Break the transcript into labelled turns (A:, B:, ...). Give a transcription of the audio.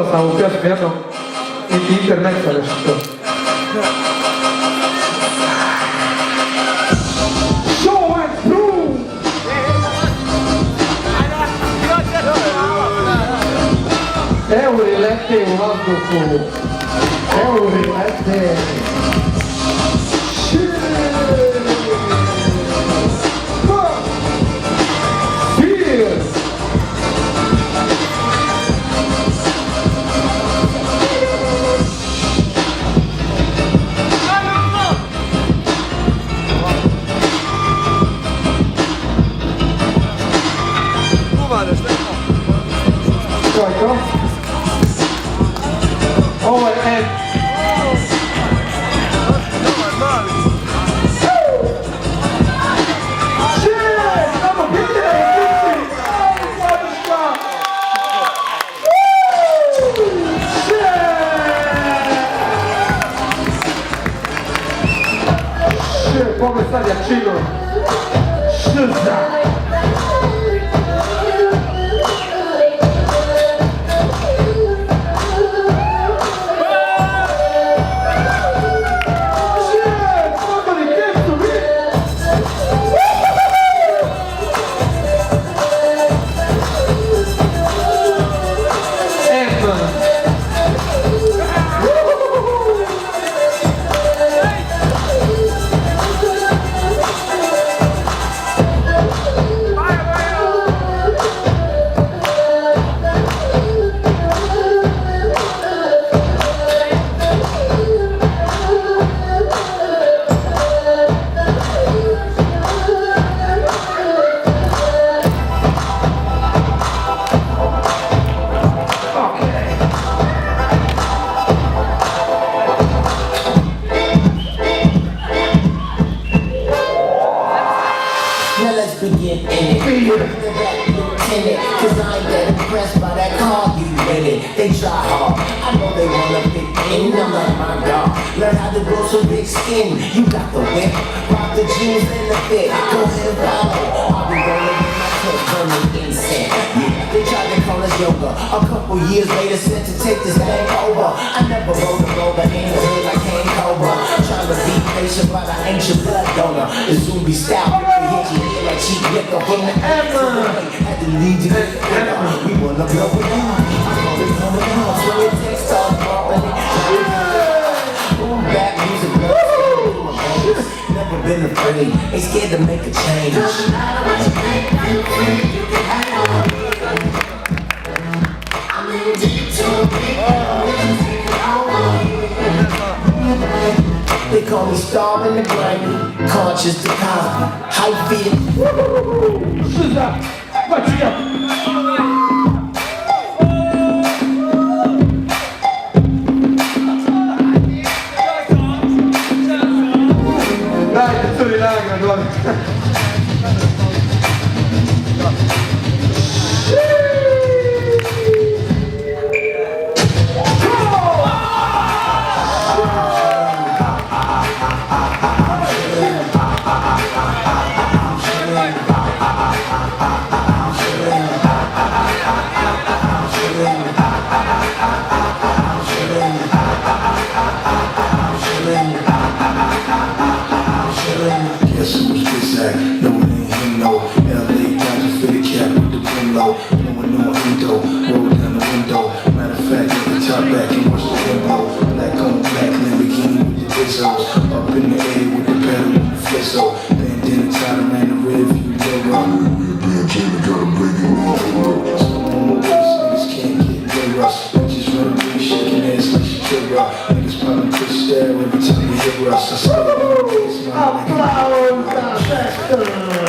A: Stavo più aspettando internet adesso. Show and prove! Eurilette un altro fu. Eurilette. Oh, come stai a Ciro?
B: Cause I ain't that impressed by that car you rented. They try hard, I know they wanna fit in. I'm like, my God, learn how to grow some big skin. You got the whip, rock the jeans and the fit. Go ahead and follow, I'll be rolling with my clip, burning incense. Yeah, they tried to call us yoga. A couple years later said to take this thing over. I never rolled a roller in the hood like King Cobra. Trying to be patient by the ancient blood donor. The zombie style, hit you here like cheap liquor from the had to lead you to the we wanna blow it on. I call it coming on, so your text all properly. Boom, bad music, never been afraid, ain't scared to make a change. Doesn't matter what you think, you can hang on. I'm in deep to a big they call me starving the grind, conscious to cosmic, high feet.
A: What you got? Dai, che sono in lacrime, guarda.
C: Guess who was this at? No, it ain't him, no. LA Dodgers for the cap with the brim low. No one knew my window, roll down the window. Matter of fact, get the top back and watch the window. Black on black, Lamborghini with the Bizzos. Up in the air with the pedal and the flizzo. Bandana tied around the rear view mirror. Bandana got a blinking mirror. So on my waist, niggas can't get near us. Bitches running through shaking ass like Shakira. Niggas popping crystal every time you hear us. I stay on the face, my nigga.
A: Applause!